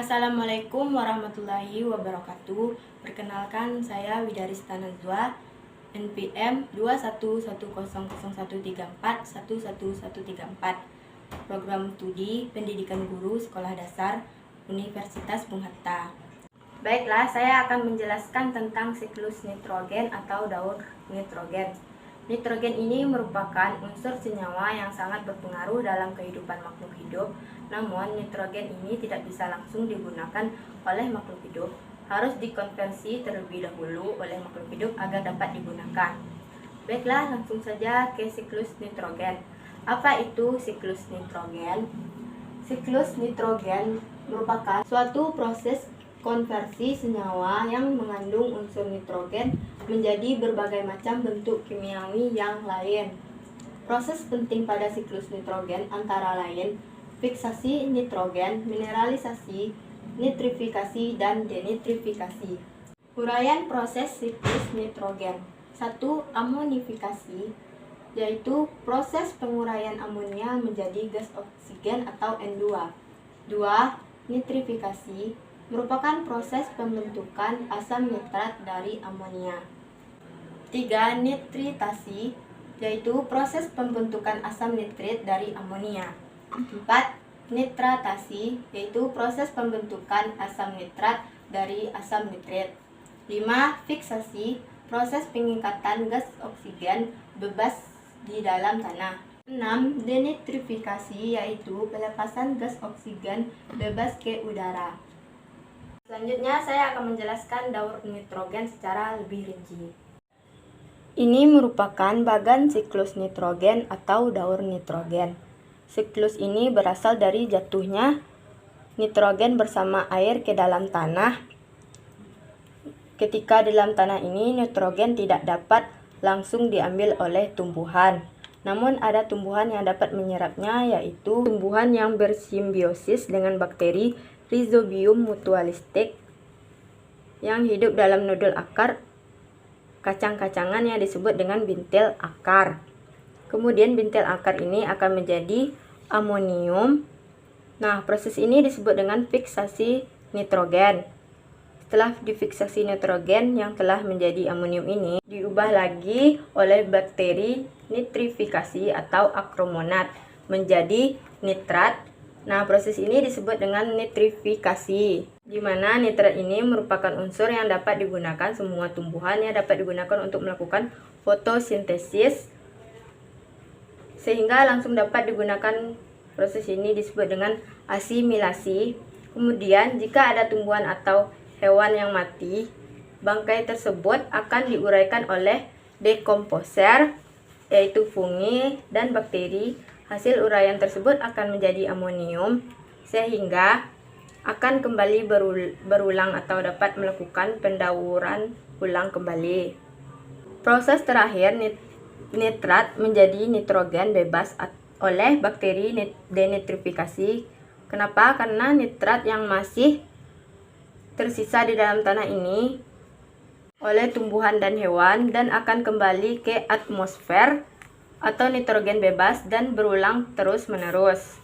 Assalamualaikum warahmatullahi wabarakatuh. Perkenalkan, saya Widarista Najwa, NPM 2110001341134, Program Studi Pendidikan Guru Sekolah Dasar Universitas Bung Hatta. Baiklah, saya akan menjelaskan tentang siklus nitrogen atau daur nitrogen. Nitrogen ini merupakan unsur senyawa yang sangat berpengaruh dalam kehidupan makhluk hidup. Namun, nitrogen ini tidak bisa langsung digunakan oleh makhluk hidup. Harus dikonversi terlebih dahulu oleh makhluk hidup agar dapat digunakan. Baiklah, langsung saja ke siklus nitrogen. Apa itu siklus nitrogen? Siklus nitrogen merupakan suatu proses konversi senyawa yang mengandung unsur nitrogen menjadi berbagai macam bentuk kimiawi yang lain. Proses penting pada siklus nitrogen antara lain fiksasi nitrogen, mineralisasi, nitrifikasi, dan denitrifikasi. Uraian proses siklus nitrogen. 1. Amonifikasi, yaitu proses penguraian amonia menjadi gas oksigen atau N2. 2. Nitrifikasi merupakan proses pembentukan asam nitrat dari amonia. 3. Nitritasi, yaitu proses pembentukan asam nitrit dari amonia. 4. Nitratasi, yaitu proses pembentukan asam nitrat dari asam nitrit. 5. Fiksasi, proses pengingkatan gas oksigen bebas di dalam tanah. 6. Denitrifikasi, yaitu pelepasan gas oksigen bebas ke udara. Selanjutnya saya akan menjelaskan daur nitrogen secara lebih rinci. Ini merupakan bagan siklus nitrogen atau daur nitrogen. Siklus ini berasal dari jatuhnya nitrogen bersama air ke dalam tanah. Ketika di dalam tanah ini nitrogen tidak dapat langsung diambil oleh tumbuhan. Namun ada tumbuhan yang dapat menyerapnya, yaitu tumbuhan yang bersimbiosis dengan bakteri Rhizobium mutualistic yang hidup dalam nodul akar kacang-kacangan yang disebut dengan bintil akar. Kemudian bintil akar ini akan menjadi amonium. Nah, proses ini disebut dengan fiksasi nitrogen. Setelah difiksasi nitrogen yang telah menjadi amonium ini diubah lagi oleh bakteri nitrifikasi atau akromonat menjadi nitrat. Nah, proses ini disebut dengan nitrifikasi, di mana nitrat ini merupakan unsur yang dapat digunakan semua tumbuhan yang dapat digunakan untuk melakukan fotosintesis, sehingga langsung dapat digunakan. Proses ini disebut dengan asimilasi. Kemudian, jika ada tumbuhan atau hewan yang mati, bangkai tersebut akan diuraikan oleh dekomposer, yaitu fungi dan bakteri. Hasil uraian tersebut akan menjadi amonium, sehingga akan kembali berulang atau dapat melakukan pendauran ulang kembali. Proses terakhir, nitrat menjadi nitrogen bebas oleh bakteri denitrifikasi. Kenapa? Karena nitrat yang masih tersisa di dalam tanah ini oleh tumbuhan dan hewan dan akan kembali ke atmosfer atau nitrogen bebas dan berulang terus-menerus.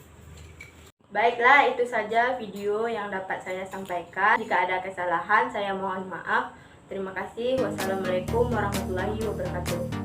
Baiklah, itu saja video yang dapat saya sampaikan. Jika ada kesalahan, saya mohon maaf. Terima kasih. Wassalamualaikum warahmatullahi wabarakatuh.